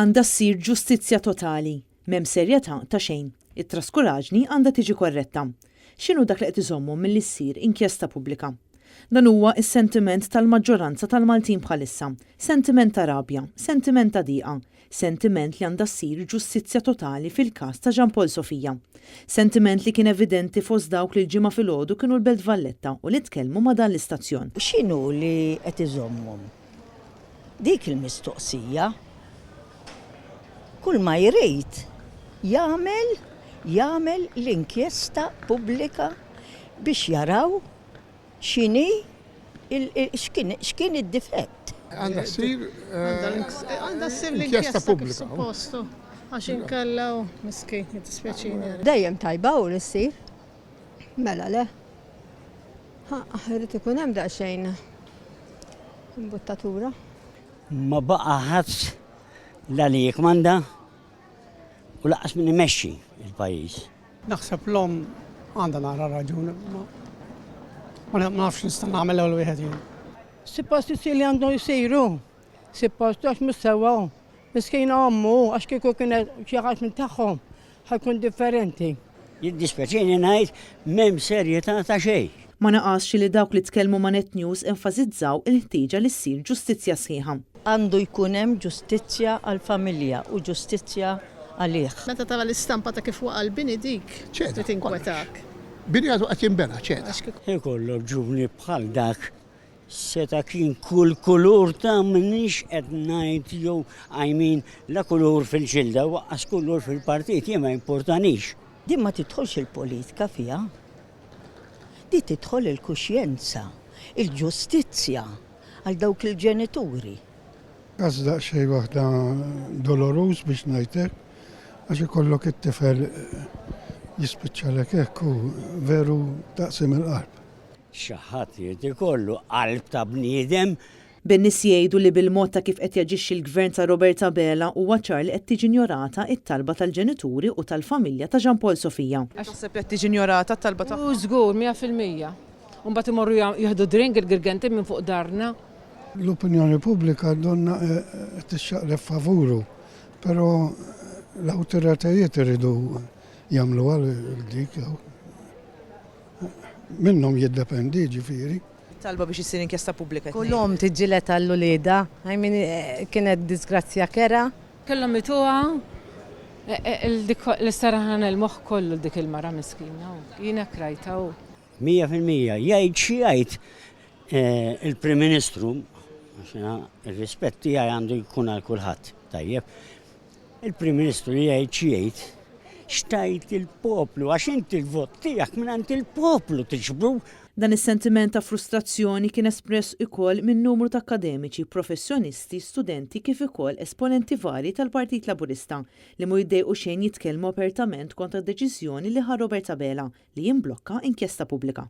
Għandha ssir ġustizzja totali, m'hemm serjetà ta' xejn. It-traskuraġni għandha tiġi korretta. X'inhu dak li qed iżommu milli ssir inkjesta pubblika? Dan huwa s-sentiment tal-maġġoranza tal-Maltin bħalissa, sentiment ta' rabja, sentiment ta' diqa, sentiment li għandha ssir ġustizzja totali fil-każ ta' Jean Paul Sofija. Sentiment li kien evidenti fost dawk li l-ġimgħa filgħodu kienu l-Belt Valletta u li tkellmu ma' dan l-istazzjon. X'inhu li qed iżommhom? Dik il-mistoqsija. Kull ma jrid jagħmel l-inkjesta pubblika biex jaraw x'inhi x'kien id-difett. Għandha ssir l-inkjesta pubblika. Suppostu, għax inkallaw miskin, jitispjaċini. Dejjem tajba u l-issir. Mela le. Rrid ikun hemm daqsxejn imbuttatura. Ma baqa' ħadd li jikmanda u laqas min imexxi il-pajjiż. Naħseb l-om għandha nara raġuni, ma nafx nista' nagħmel ewwel wieħed jien. Suppost isir li għandhom jsiru. Suppost għax mhux sewwa. Miskina ommu għax kieku kienet xi ħadd minn tagħhom ħajkun differenti. Jiddispjaċini ngħid m'hemm serjetà ta' xejn. Ma naqasx li dawk li tkellmu ma' Net News enfasizzaw il-ħtieġa li ssir ġustizzja sħiħa. Għandu jkun hemm ġustizzja għall-familja u ġustizzja għalih. Meta tara l-istampa ta' kif waqa' l-bini dik, ċeda, tinkwetak. Bini għadu qed jinbena ċeda. Ikollu ġuvni bħal dak seta' kien kull kulur ta' minix qed ngħid jew la kulur fil-ġilda waqqas kulur fil-partit jien ma importanix. Din ma tidħolx il-politika fiha. Di tidħol il-kuxjenza, il-ġustizzja għal dawk il-ġenituri. Għaz daqsxejn waħda doloruż biex ngħidlek, għax ikollok it-tifel jispiċċalek hekk u veru taqsim il-qalb. Xi ħadd jrid ikollu qalb ta' bniedem. Bin-nies jgħidu li bil-mod ta' kif qed jaġixxi l-gvern ta' Roberta Bela huwa ċar li qed tiġi ignorata t-talba tal-ġenituri u tal-familja ta' Jean Paul Sofija. Naħseb li qed tiġi ignorata t-talba ta' Żgur 100%. U mbagħad imorru jieħdu drink il-girgenti minn fuq darna. L-opinjoni pubblika donna tixxaqleb favuru, però l-awtoritajiet iridu jagħmlu għal dik minnhom jiddependi ġifieri. talba biex issir inkjesta pubblika. Kullhom tiġġieled għall-ulieda, kienet disgrazzja kera. Kellhom mituha l-istaraħan il-moħħ kollu dik il-mara miskina. Jiena krajta. 100% jgħid xi jgħid il-Prim Ministru, ir-rispett tiegħi għandu jkun għal kulħadd. Tajjeb. Il-Prim Ministru jgħid xi jgħid xtajt il-poplu, għax inti l-vot tiegħek mingħand il-poplu tiġbru. Dan is-sentiment ta' frustrazzjoni kien espress ukoll minn numru ta' akademiċi, professjonisti, studenti kif ukoll esponenti vari tal-Partit Laburista li mu jiddejqu xejn jitkellmu apertament kontra d-deċiżjoni li ħa Roberta Bela li jimblokka inkjesta pubblika.